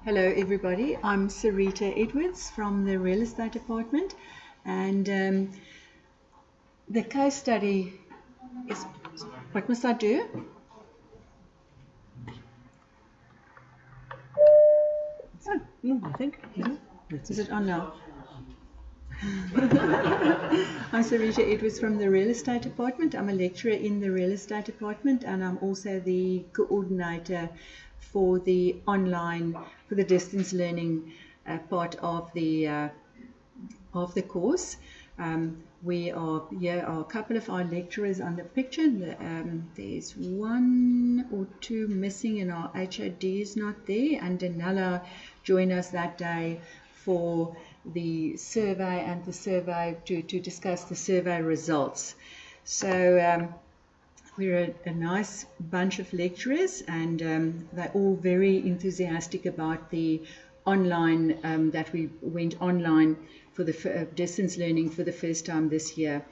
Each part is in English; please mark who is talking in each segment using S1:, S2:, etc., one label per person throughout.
S1: Hello everybody, I'm Sarita Edwards from the Real Estate Department, and the case study is, what must I do?
S2: I think.
S1: Is it on now? I'm Sarita Edwards from the Real Estate Department. I'm a lecturer in the Real Estate Department, and I'm also the coordinator for the distance learning part of the course. Here are a couple of our lecturers on the picture. There's one or two missing, and our HOD is not there, and Daniela joined us that day for the survey and the survey to discuss the survey results. So we're a nice bunch of lecturers, and they're all very enthusiastic about the online, that we went online for the distance learning for the first time this year.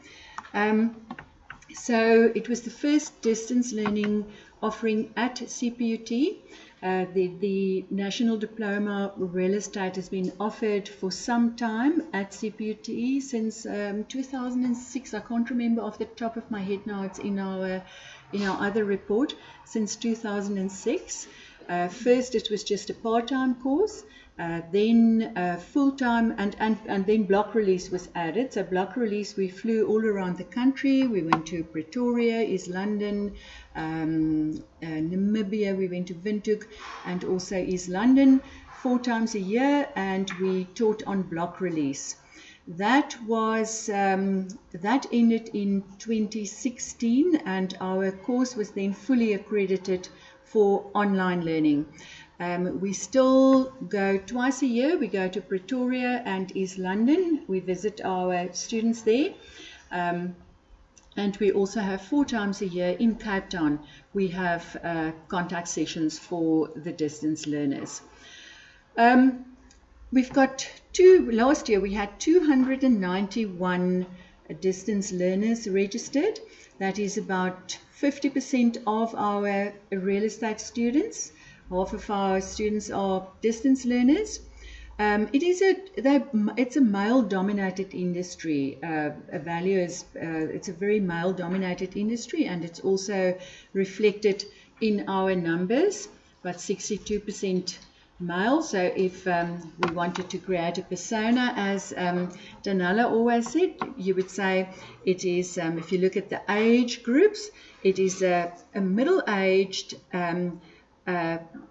S1: So it was the first distance learning offering at CPUT. The National Diploma Real Estate has been offered for some time at CPUT since 2006. I can't remember off the top of my head now. It's in our other report, since 2006. First it was just a part-time course, then full-time, and then block release was added. So block release, we flew all around the country. We went to Pretoria, East London, Namibia, we went to Windhoek, and also East London 4 times a year, and we taught on block release. That was that ended in 2016, and our course was then fully accredited for online learning. We still go twice a year. We go to Pretoria and East London. We visit our students there. And we also have 4 times a year in Cape Town. We have contact sessions for the distance learners. We've got last year we had 291 distance learners registered. That is about 50% of our real estate students. Half of our students are distance learners. It's a male-dominated industry. It's a very male-dominated industry, and it's also reflected in our numbers. About 62% male. So if we wanted to create a persona, as Daniela always said, you would say it is, if you look at the age groups, it is a middle-aged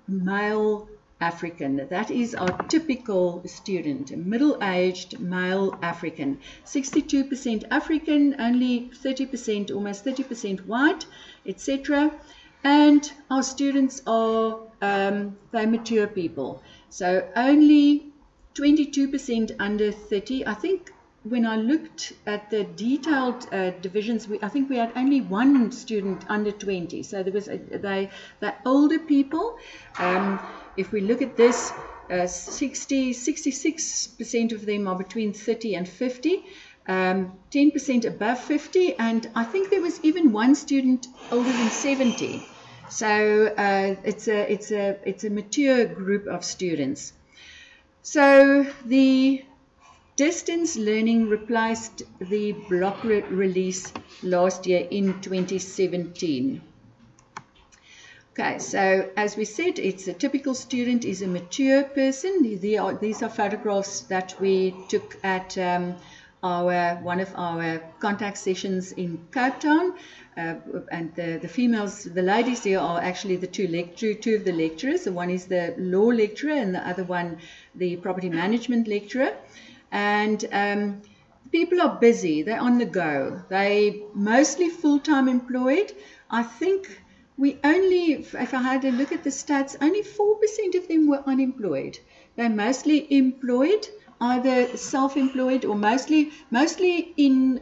S1: male African. That is our typical student, a middle-aged male African. 62% African, only 30%, almost 30% white, etc. And our students are they're mature people. So only 22% under 30. I think when I looked at the detailed divisions, I think we had only one student under 20. So there was the older people. If we look at this, 66% of them are between 30 and 50. 10% above 50, and I think there was even one student older than 70. So it's a mature group of students. So the distance learning replaced the block release last year in 2017. Okay, so as we said, it's a typical student is a mature person. These are photographs that we took at one of our contact sessions in Cape Town, and the females, the ladies there are actually the two of the lecturers. The one is the law lecturer, and the other one the property management lecturer. And people are busy, they're on the go, they mostly full-time employed. I think we only, if I had a look at the stats, only 4% of them were unemployed. They're mostly employed, either self-employed or mostly in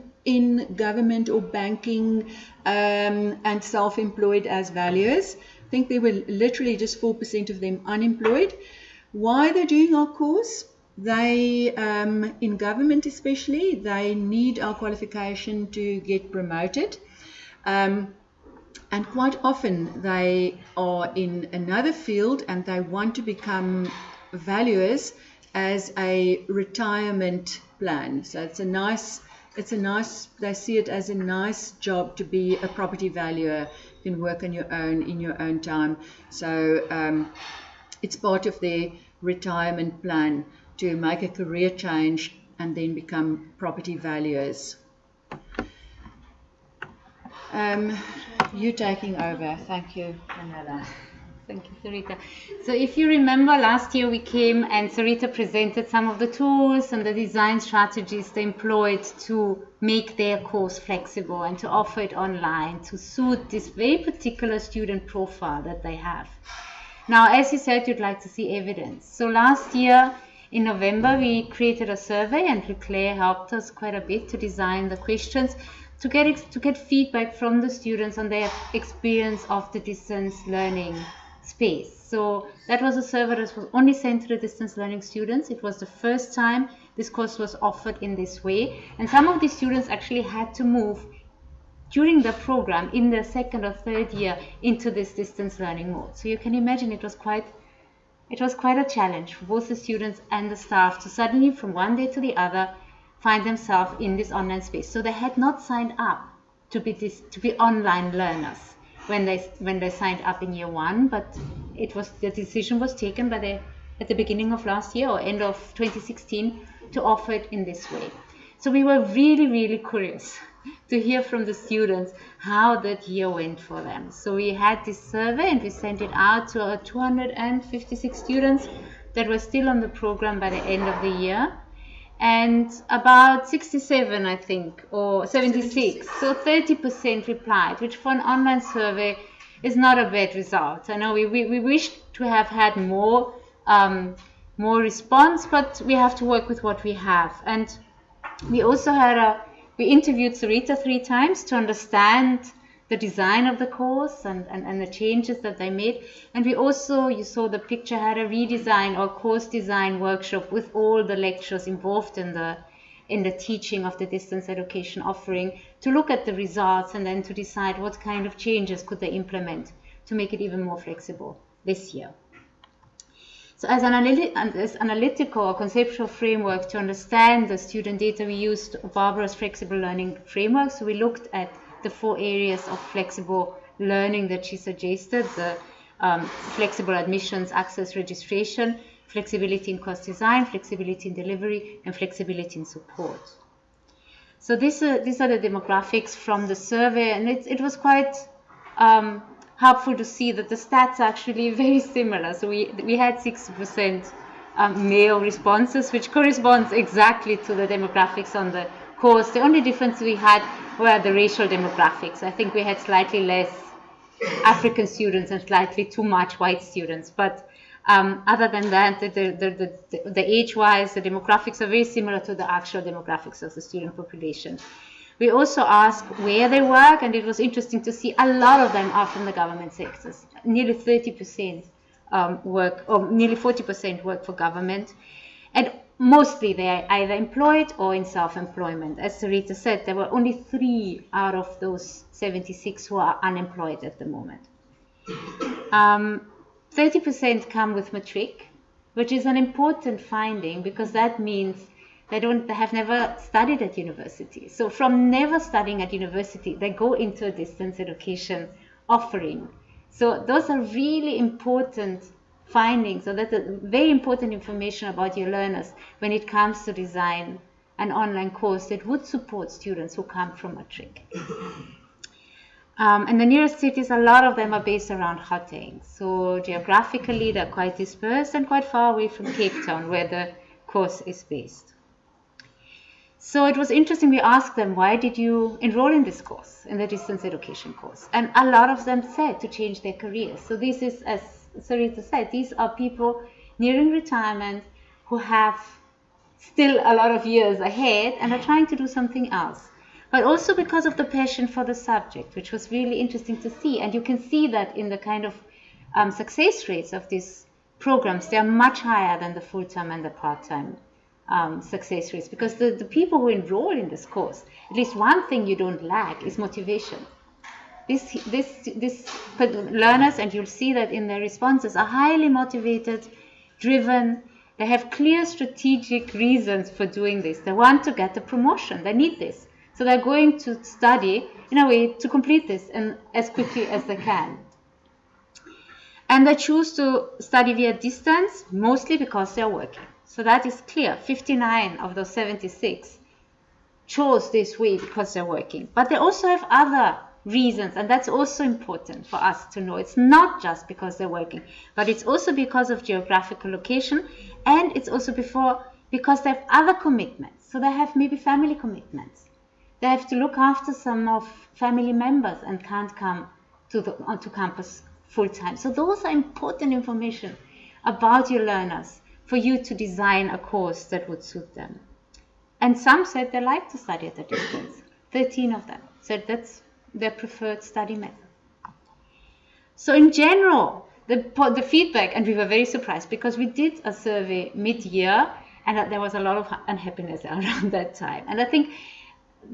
S1: government or banking, and self-employed as valuers. I think there were literally just 4% of them unemployed. Why they're doing our course? They, in government especially, they need our qualification to get promoted. And quite often they are in another field and they want to become valuers as a retirement plan. So it's a nice, they see it as a nice job to be a property valuer. You can work on your own, in your own time. So it's part of their retirement plan to make a career change and then become property valuers. You taking over. Thank you, Daniela.
S3: Thank you, Sarita. So if you remember, last year we came and Sarita presented some of the tools and the design strategies they employed to make their course flexible and to offer it online to suit this very particular student profile that they have. Now, as you said, you'd like to see evidence. So last year in November, we created a survey and Claire helped us quite a bit to design the questions to get feedback from the students on their experience of the distance learning space. So that was a survey that was only sent to the distance learning students. It was the first time this course was offered in this way. And some of the students actually had to move during the program in their second or third year into this distance learning mode. So you can imagine it was quite a challenge for both the students and the staff to suddenly from one day to the other find themselves in this online space. So they had not signed up to be online learners when they signed up in year one, but the decision was taken at the beginning of last year or end of 2016 to offer it in this way. So we were really, really curious to hear from the students how that year went for them. So we had this survey and we sent it out to 256 students that were still on the program by the end of the year. And about 67, I think, or 76, so 30% replied, which for an online survey is not a bad result. I know we wish to have had more response, but we have to work with what we have. And we also we interviewed Sarita 3 times to understand the design of the course and the changes that they made. And we also, you saw the picture, had a redesign or course design workshop with all the lecturers involved in the teaching of the distance education offering to look at the results and then to decide what kind of changes could they implement to make it even more flexible this year. So as an analytical or conceptual framework to understand the student data, we used Barbara's flexible learning framework. So we looked at the 4 areas of flexible learning that she suggested, the flexible admissions, access, registration, flexibility in course design, flexibility in delivery, and flexibility in support. So these are the demographics from the survey, and it was quite helpful to see that the stats are actually very similar. So we had 60% male responses, which corresponds exactly to the demographics on the course. The only difference we had were the racial demographics. I think we had slightly less African students and slightly too much white students. But other than that, the age-wise, the demographics are very similar to the actual demographics of the student population. We also asked where they work, and it was interesting to see a lot of them are from the government sectors. Nearly 30% work, or nearly 40% work for government. And mostly they are either employed or in self-employment. As Sarita said, there were only 3 out of those 76 who are unemployed at the moment. 30% come with matric, which is an important finding because that means they have never studied at university. So from never studying at university, they go into a distance education offering. So those are really important findings, so that's very important information about your learners when it comes to design an online course that would support students who come from matric. And the nearest cities, a lot of them are based around Gauteng. So geographically, they're quite dispersed and quite far away from Cape Town, where the course is based. So it was interesting, we asked them, why did you enroll in this course, in the distance education course? And a lot of them said to change their careers. So this is, as Sarita said, these are people nearing retirement who have still a lot of years ahead and are trying to do something else. But also because of the passion for the subject, which was really interesting to see. And you can see that in the kind of success rates of these programs. They are much higher than the full-time and the part-time success rates, because the people who enroll in this course, at least one thing you don't lack is motivation. These learners, and you'll see that in their responses, are highly motivated, driven, They have clear strategic reasons for doing this. They want to get a promotion. They need this. So they're going to study in a way to complete this and as quickly as they can. And they choose to study via distance, mostly because they're working. So that is clear. 59 of those 76 chose this way because they're working. But they also have other reasons, and that's also important for us to know. It's not just because they're working, but it's also because of geographical location, and it's also because they have other commitments. So they have maybe family commitments. They have to look after some of family members and can't come onto campus full time. So those are important information about your learners for you to design a course that would suit them. And some said they like to study at a distance. 13 of them said that's their preferred study method. So in general, the feedback, and we were very surprised because we did a survey mid-year and there was a lot of unhappiness around that time. And I think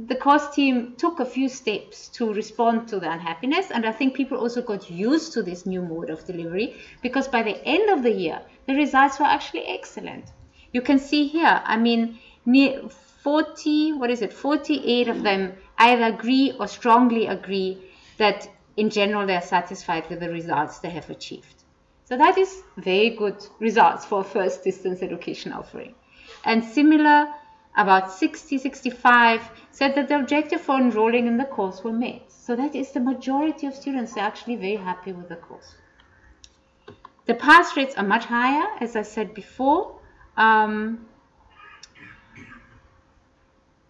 S3: the course team took a few steps to respond to the unhappiness, and I think people also got used to this new mode of delivery because by the end of the year, the results were actually excellent. You can see here, I mean, 48 of them either agree or strongly agree that in general they are satisfied with the results they have achieved. So that is very good results for a first distance education offering. And similar, about 65 said that the objective for enrolling in the course were met. So that is the majority of students are actually very happy with the course. The pass rates are much higher, as I said before.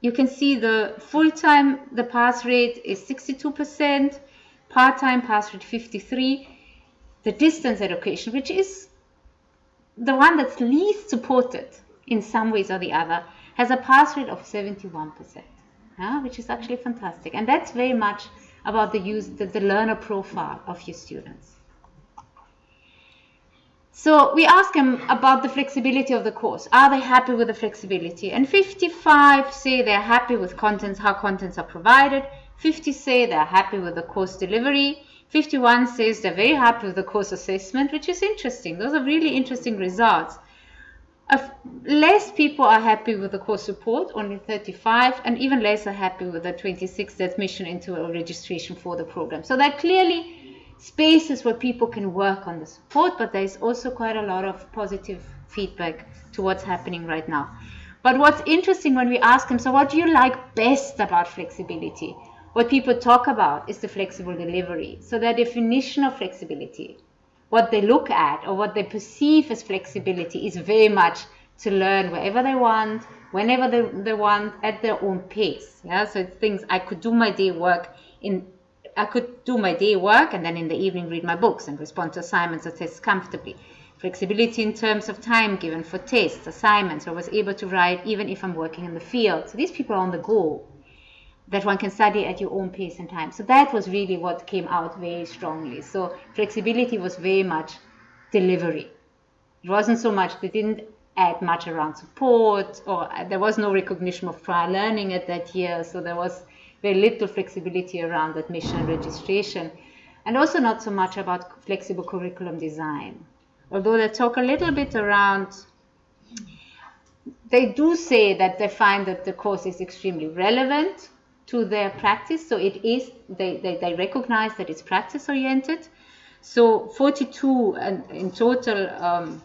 S3: You can see the full-time, the pass rate is 62%, part-time pass rate 53%. The distance education, which is the one that's least supported in some ways or the other, has a pass rate of 71%, which is actually fantastic. And that's very much about the learner profile of your students. So we ask them about the flexibility of the course. Are they happy with the flexibility? And 55 say they're happy with contents, how contents are provided. 50 say they're happy with the course delivery. 51 says they're very happy with the course assessment, which is interesting. Those are really interesting results. Less people are happy with the course support, only 35, and even less are happy with the 26th admission into a registration for the program. So there are clearly spaces where people can work on the support, but there is also quite a lot of positive feedback to what's happening right now. But what's interesting when we ask them, so what do you like best about flexibility? What people talk about is the flexible delivery. So their definition of flexibility, what they look at or what they perceive as flexibility is very much to learn wherever they want, whenever they want, at their own pace. Yeah, so it's things I could do my day work and then in the evening read my books and respond to assignments or tests comfortably. Flexibility in terms of time given for tests, assignments, or was able to write even if I'm working in the field. So these people are on the go, that one can study at your own pace and time. So that was really what came out very strongly. So flexibility was very much delivery. It wasn't so much, they didn't add much around support, or there was no recognition of prior learning at that year. So there was very little flexibility around admission and registration. And also not so much about flexible curriculum design. Although they talk a little bit around, they do say that they find that the course is extremely relevant to their practice. So it is, they recognize that it's practice oriented. So 42 and in total,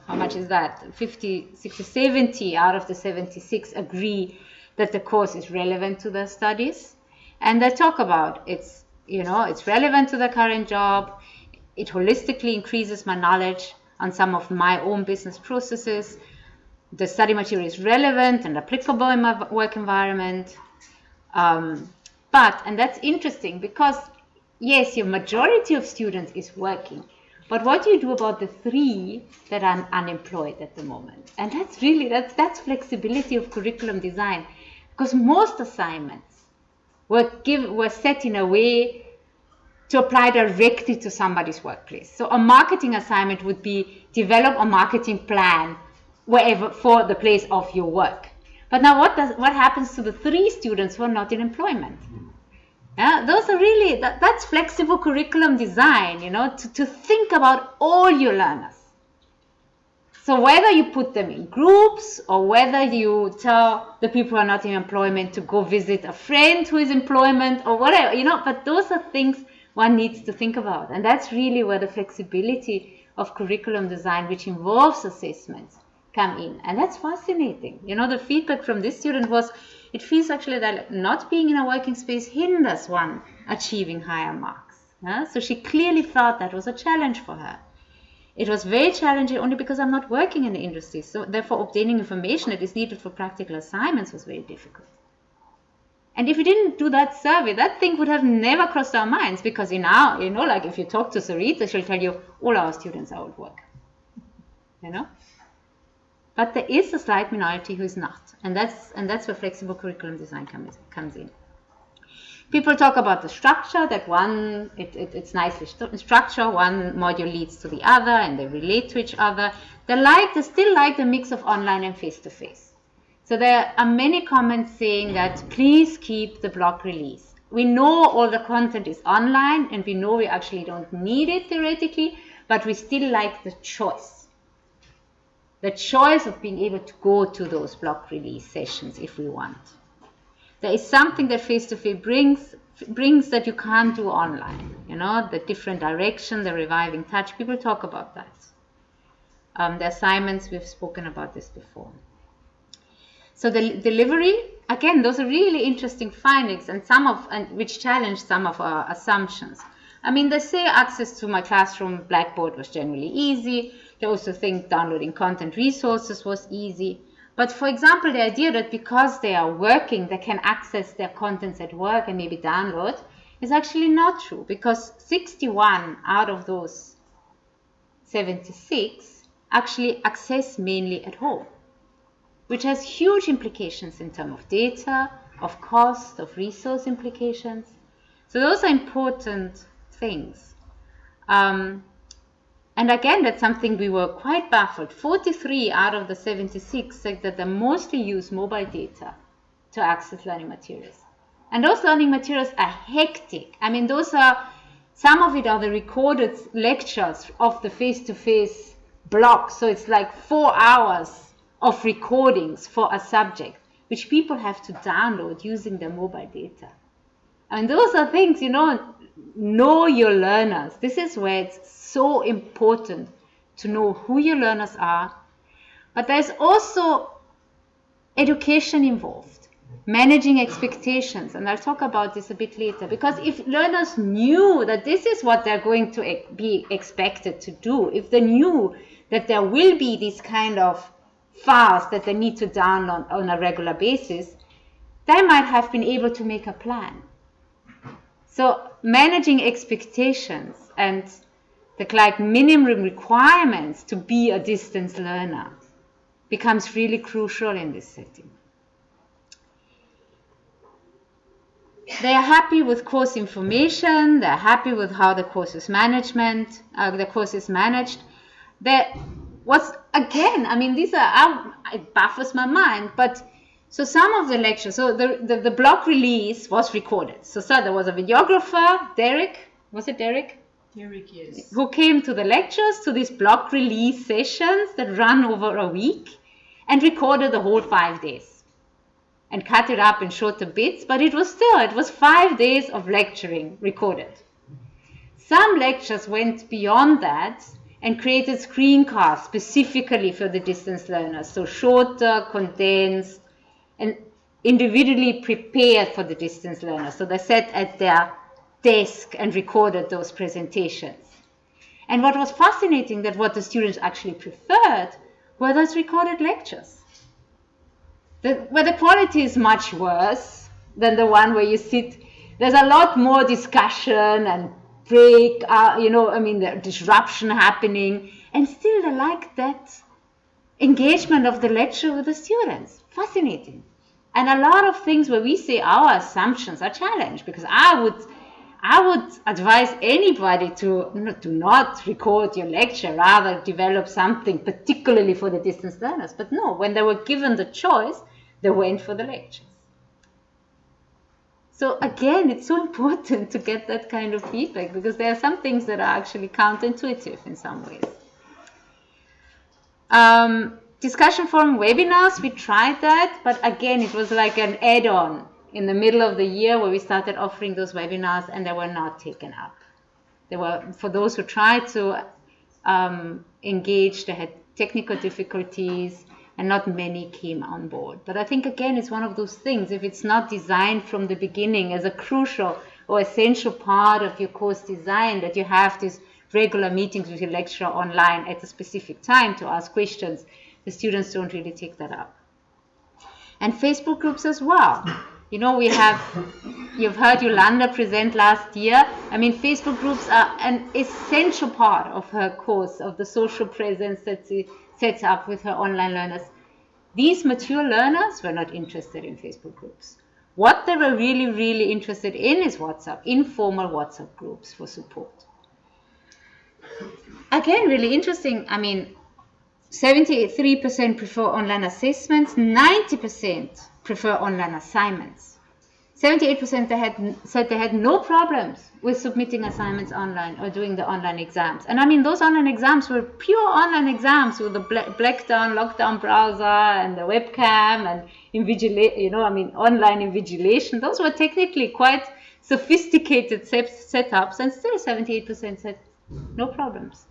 S3: how much is that? 50, 60, 70 out of the 76 agree that the course is relevant to their studies. And they talk about it's relevant to the current job. It holistically increases my knowledge on some of my own business processes. The study material is relevant and applicable in my work environment. And that's interesting because, yes, your majority of students is working. But what do you do about the 3 that are unemployed at the moment? And that's flexibility of curriculum design. Because most assignments were set in a way to apply directly to somebody's workplace. So a marketing assignment would be develop a marketing plan wherever for the place of your work. But now what happens to the 3 students who are not in employment? Yeah, those are really, that's flexible curriculum design, to think about all your learners. So whether you put them in groups or whether you tell the people who are not in employment to go visit a friend who is in employment or whatever, but those are things one needs to think about. And that's really where the flexibility of curriculum design, which involves assessments, come in. And that's fascinating. The feedback from this student was, it feels actually that not being in a working space hinders one achieving higher marks. So she clearly felt that was a challenge for her. It was very challenging only because I'm not working in the industry. So therefore, obtaining information that is needed for practical assignments was very difficult. And if we didn't do that survey, that thing would have never crossed our minds, because like if you talk to Sarita, she'll tell you all our students are out work. But there is a slight minority who is not. And that's where flexible curriculum design comes in. People talk about the structure, that it's nicely structured, one module leads to the other and they relate to each other. They still like the mix of online and face-to-face. So there are many comments saying that please keep the block release. We know all the content is online and we know we actually don't need it theoretically, but we still like the choice. The choice of being able to go to those block release sessions if we want. There is something that face-to-face brings that you can't do online. The different direction, the reviving touch. People talk about that. The assignments, we've spoken about this before. So the delivery, again, those are really interesting findings and which challenge some of our assumptions. They say access to my classroom Blackboard was generally easy. They also think downloading content resources was easy. But for example, the idea that because they are working, they can access their contents at work and maybe download is actually not true, because 61 out of those 76 actually access mainly at home, which has huge implications in terms of data, of cost, of resource implications. So those are important things. And again, that's something we were quite baffled. 43 out of the 76 said that they mostly use mobile data to access learning materials. And those learning materials are hectic. Some of it are the recorded lectures of the face-to-face block. So it's like 4 hours of recordings for a subject, which people have to download using their mobile data. And those are things, know your learners. This is where it's so important to know who your learners are. But there's also education involved, managing expectations. And I'll talk about this a bit later, because if learners knew that this is what they're going to be expected to do, if they knew that there will be this kind of files that they need to download on a regular basis, they might have been able to make a plan. So managing expectations and the minimum requirements to be a distance learner becomes really crucial in this setting. They are happy with course information. They're happy with how the course is managed. It baffles my mind, but so some of the lectures, so the block release was recorded. So there was a videographer, Derek, was it Derek?
S2: Derek, yes.
S3: Who came to the lectures, to these block release sessions that run over a week, and recorded the whole 5 days and cut it up in shorter bits, but it was 5 days of lecturing recorded. Some lectures went beyond that and created screencasts specifically for the distance learners, so shorter, condensed, and individually prepared for the distance learners. So they sat at their desk and recorded those presentations. And what was fascinating, that what the students actually preferred were those recorded lectures, where the quality is much worse than the one where you sit. There's a lot more discussion and the disruption happening, and still they like that engagement of the lecture with the students. Fascinating. And a lot of things where we say our assumptions are challenged, because I would advise anybody to do not record your lecture, rather develop something particularly for the distance learners. But no, when they were given the choice, they went for the lectures. So again, it's so important to get that kind of feedback, because there are some things that are actually counterintuitive in some ways. Discussion forum webinars, we tried that, but again, it was like an add-on in the middle of the year where we started offering those webinars, and they were not taken up. They were, for those who tried to engage, they had technical difficulties, and not many came on board. But I think, again, it's one of those things, if it's not designed from the beginning as a crucial or essential part of your course design, that you have these regular meetings with your lecturer online at a specific time to ask questions, the students don't really take that up. And Facebook groups as well. You know, you've heard Yolanda present last year. I mean, Facebook groups are an essential part of her course, of the social presence that she sets up with her online learners. These mature learners were not interested in Facebook groups. What they were really, really interested in is WhatsApp, informal WhatsApp groups for support. Again, really interesting. I mean, 73% prefer online assessments, 90% prefer online assignments. 78% said they had no problems with submitting assignments online or doing the online exams. And I mean, those online exams were pure online exams with the lockdown browser and the webcam and online invigilation. Those were technically quite sophisticated setups, and still 78% said no problems.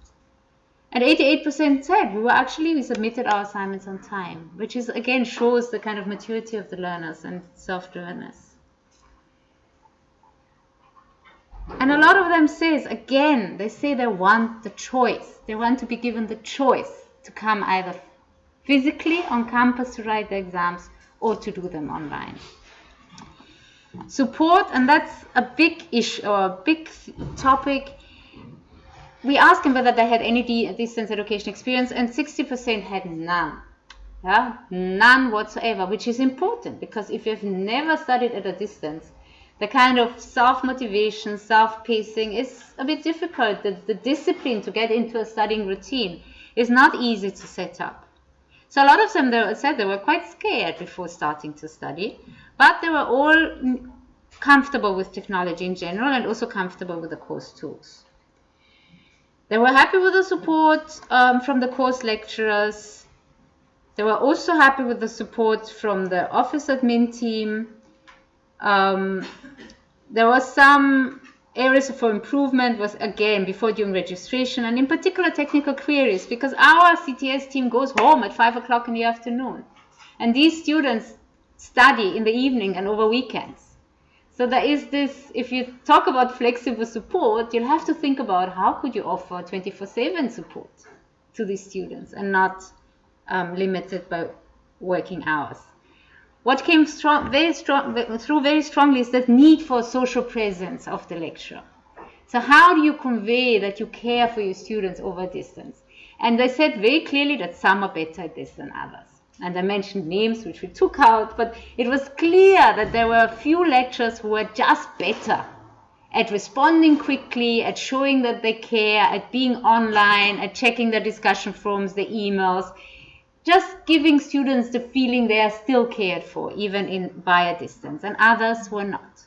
S3: And 88% said we submitted our assignments on time, which is, again, shows the kind of maturity of the learners and self-drivenness. And a lot of them they say they want the choice. They want to be given the choice to come either physically on campus to write the exams or to do them online. Support, and that's a big issue or a big topic. We asked them whether they had any distance education experience, and 60% had none. Yeah? None whatsoever, which is important, because if you've never studied at a distance, the kind of self-motivation, self-pacing is a bit difficult. The discipline to get into a studying routine is not easy to set up. So a lot of them said they were quite scared before starting to study, but they were all comfortable with technology in general and also comfortable with the course tools. They were happy with the support from the course lecturers. They were also happy with the support from the office admin team. There were some areas for improvement was, again, before during registration, and in particular technical queries, because our CTS team goes home at 5 o'clock in the afternoon. And these students study in the evening and over weekends. So there is this, if you talk about flexible support, you'll have to think about how could you offer 24/7 support to these students and not limited by working hours. What came very strongly is that need for social presence of the lecturer. So how do you convey that you care for your students over distance? And they said very clearly that some are better at this than others. And I mentioned names which we took out, but it was clear that there were a few lecturers who were just better at responding quickly, at showing that they care, at being online, at checking the discussion forums, the emails, just giving students the feeling they are still cared for, even via distance, and others were not.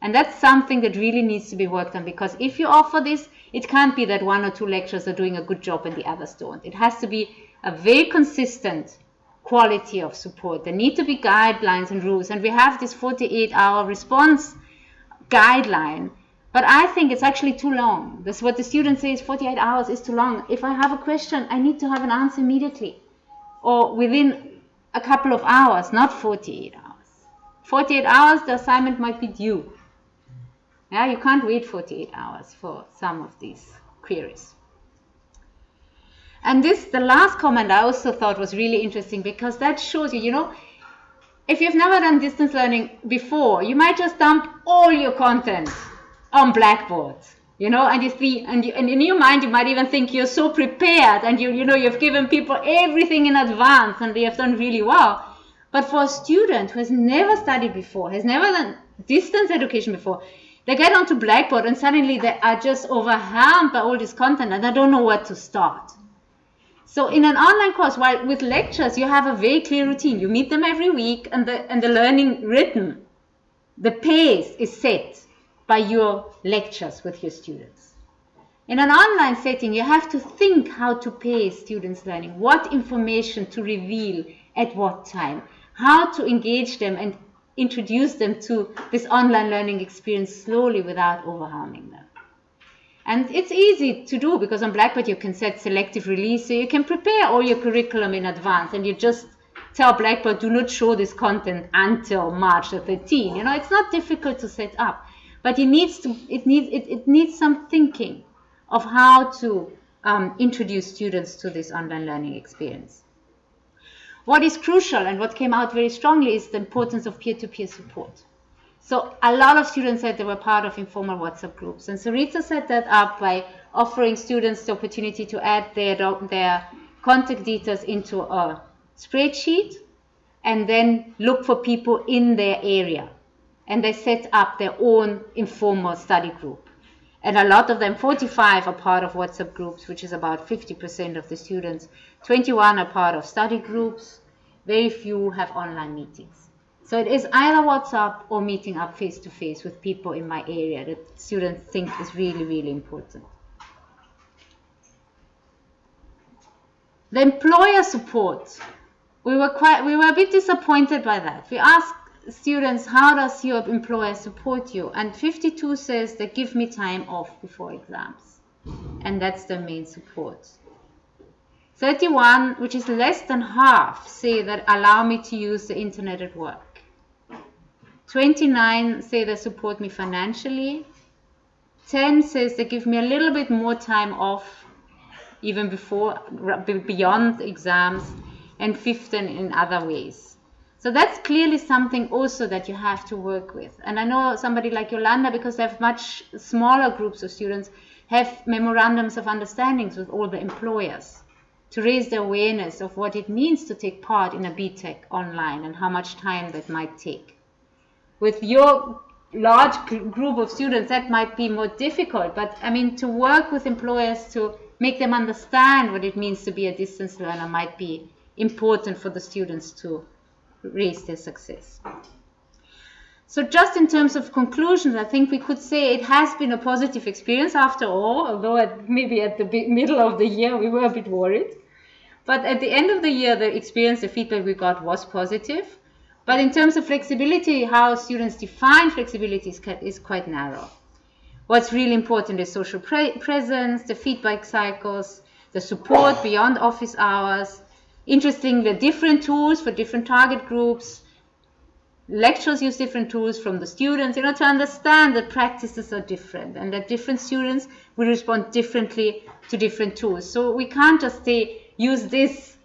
S3: And that's something that really needs to be worked on, because if you offer this, it can't be that 1 or 2 lecturers are doing a good job and the others don't. It has to be a very consistent quality of support. There need to be guidelines and rules, and we have this 48-hour response guideline, but I think it's actually too long. That's what the students say, is 48 hours is too long. If I have a question, I need to have an answer immediately, or within a couple of hours, not 48 hours. 48 hours, the assignment might be due. Yeah, you can't wait 48 hours for some of these queries. And the last comment I also thought was really interesting, because that shows you, if you've never done distance learning before, you might just dump all your content on Blackboard, and in your mind you might even think you're so prepared, and you've given people everything in advance and they have done really well. But for a student who has never studied before, has never done distance education before, they get onto Blackboard and suddenly they are just overwhelmed by all this content and they don't know where to start. So in an online course, while with lectures, you have a very clear routine. You meet them every week, and the learning rhythm, the pace is set by your lectures with your students. In an online setting, you have to think how to pace students' learning, what information to reveal at what time, how to engage them and introduce them to this online learning experience slowly without overwhelming them. And it's easy to do because on Blackboard you can set selective release, so you can prepare all your curriculum in advance and you just tell Blackboard, do not show this content until March the 13th. You know, it's not difficult to set up, but it needs some thinking of how to introduce students to this online learning experience. What is crucial and what came out very strongly is the importance of peer-to-peer support. So a lot of students said they were part of informal WhatsApp groups, and Sarita set that up by offering students the opportunity to add their contact details into a spreadsheet and then look for people in their area. And they set up their own informal study group. And a lot of them, 45, are part of WhatsApp groups, which is about 50% of the students. 21 are part of study groups. Very few have online meetings. So it is either WhatsApp or meeting up face-to-face with people in my area that students think is really, really important. The employer support. We were a bit disappointed by that. We asked students, how does your employer support you? And 52 says they give me time off before exams. And that's their main support. 31, which is less than half, say that allow me to use the internet at work. 29 say they support me financially. 10 says they give me a little bit more time off, even beyond exams, and 15 in other ways. So that's clearly something also that you have to work with. And I know somebody like Yolanda, because they have much smaller groups of students, have memorandums of understandings with all the employers to raise the awareness of what it means to take part in a BTEC online and how much time that might take. With your large group of students, that might be more difficult, but I mean, to work with employers to make them understand what it means to be a distance learner might be important for the students to raise their success. So just in terms of conclusions, I think we could say it has been a positive experience after all, although maybe at the middle of the year we were a bit worried. But at the end of the year, the experience, the feedback we got was positive. But in terms of flexibility, how students define flexibility is quite narrow. What's really important is social presence, the feedback cycles, the support beyond office hours. Interestingly, different tools for different target groups. Lecturers use different tools from the students, to understand that practices are different and that different students will respond differently to different tools. So we can't just say, use this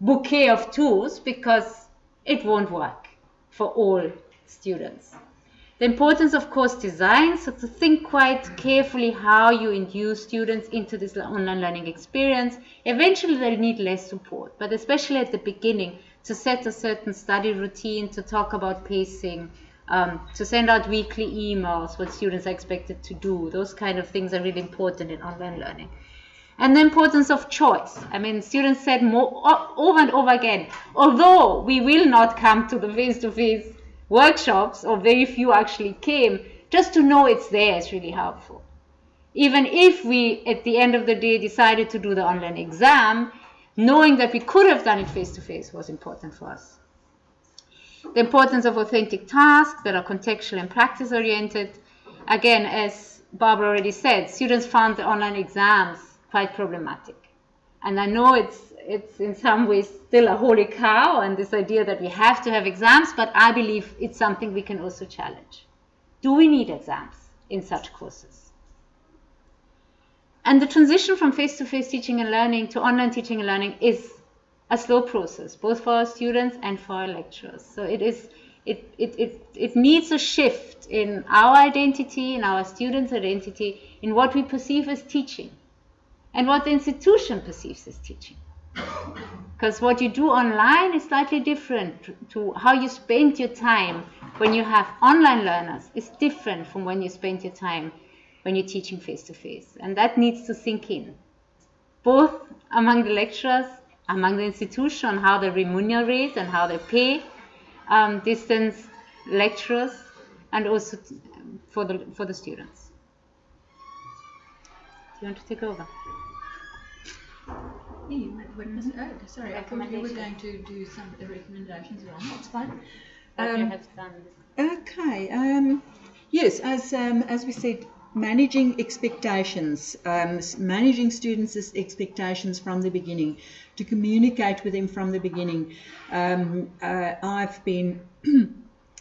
S3: bouquet of tools, because it won't work for all students. The importance of course design, so to think quite carefully how you induce students into this online learning experience. Eventually they'll need less support, but especially at the beginning, to set a certain study routine, to talk about pacing, to send out weekly emails, what students are expected to do. Those kind of things are really important in online learning. And the importance of choice. I mean, students said over and over again, although we will not come to the face-to-face workshops, or very few actually came, just to know it's there is really helpful. Even if we, at the end of the day, decided to do the online exam, knowing that we could have done it face-to-face was important for us. The importance of authentic tasks that are contextual and practice-oriented. Again, as Barbara already said, students found the online exams quite problematic. And I know it's in some ways still a holy cow, and this idea that we have to have exams, but I believe it's something we can also challenge. Do we need exams in such courses? And the transition from face-to-face teaching and learning to online teaching and learning is a slow process, both for our students and for our lecturers. So it needs a shift in our identity, in our students' identity, in what we perceive as teaching and what the institution perceives as teaching. Because what you do online is slightly different to how you spend your time when you have online learners. It's different from when you spend your time when you're teaching face-to-face. And that needs to sink in, both among the lecturers, among the institution, on how they remunerate and how they pay distance lecturers, and also for the students. You want to take over?
S1: Sorry, I thought you were going to do some recommendations. That's fine.
S3: What you have done.
S1: Okay. Yes, as we said, managing expectations, managing students' expectations from the beginning, to communicate with them from the beginning. I've been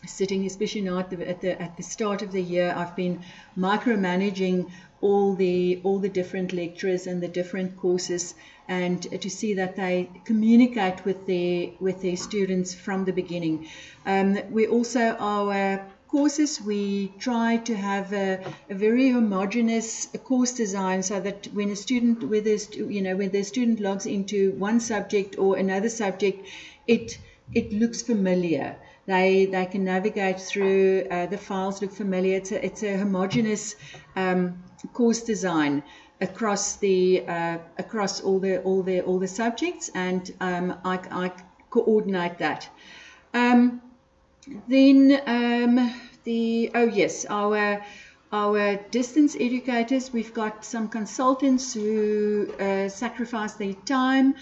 S1: sitting, especially now at the start of the year, I've been micromanaging all the different lecturers and the different courses, and to see that they communicate with their students from the beginning. We also, our courses, we try to have a very homogeneous course design, so that when a student, when the student logs into one subject or another subject, it looks familiar. They can navigate through, the files look familiar. It's a homogeneous course design across all the subjects, and I coordinate that. Our distance educators, we've got some consultants who sacrifice their time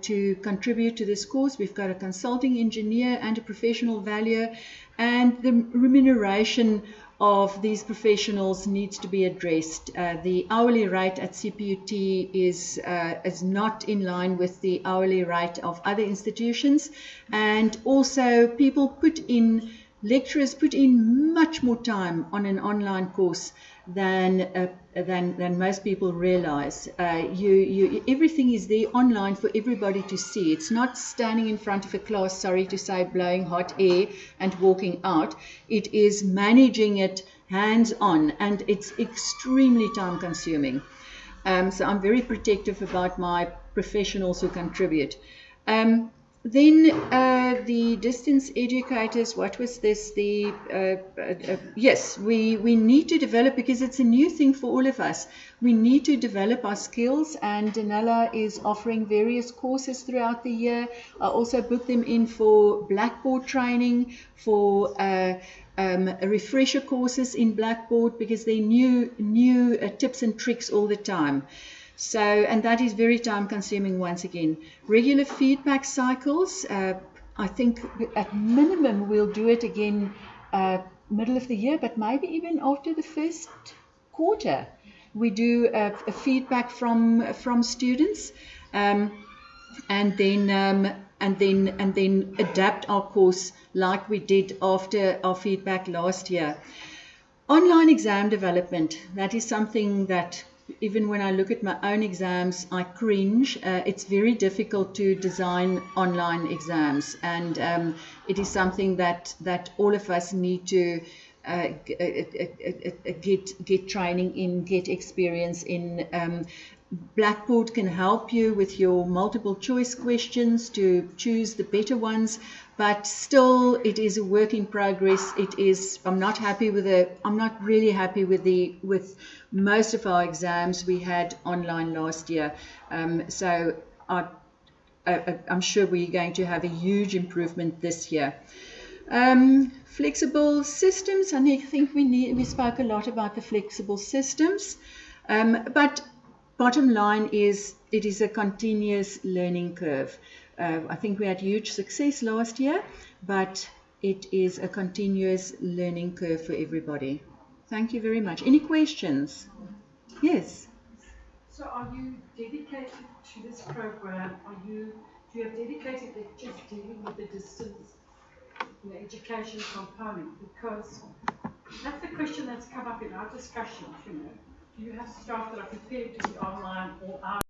S1: to contribute to this course. We've got a consulting engineer and a professional valuer, and the remuneration of these professionals needs to be addressed. The hourly rate at CPUT is not in line with the hourly rate of other institutions, and also lecturers put in much more time on an online course than most people realize. Everything is there online for everybody to see. It's not standing in front of a class, sorry to say, blowing hot air and walking out. It is managing it hands-on, and it's extremely time-consuming. So I'm very protective about my professionals who contribute. Then the distance educators, what was this? Yes, we need to develop, because it's a new thing for all of us. We need to develop our skills, and Daniela is offering various courses throughout the year. I also book them in for Blackboard training, for refresher courses in Blackboard, because they're new tips and tricks all the time. So, and that is very time consuming once again. Regular feedback cycles, I think at minimum we'll do it again middle of the year, but maybe even after the first quarter. We do a feedback from students, and then adapt our course like we did after our feedback last year. Online exam development, that is something that, even when I look at my own exams, I cringe. It's very difficult to design online exams, and it is something that all of us need to get training in, get experience in. Blackboard can help you with your multiple choice questions to choose the better ones, but still it is a work in progress. I'm not really happy with most of our exams we had online last year. So I'm sure we're going to have a huge improvement this year. Flexible systems, I think we spoke a lot about the flexible systems, but bottom line is, it is a continuous learning curve. I think we had huge success last year, but it is a continuous learning curve for everybody. Thank you very much. Any questions? Yes.
S2: So are you dedicated to this program? Do you have dedicated lectures dealing with the distance, the education component? Because that's the question that's come up in our discussions, Do you have staff that are prepared to be online or out?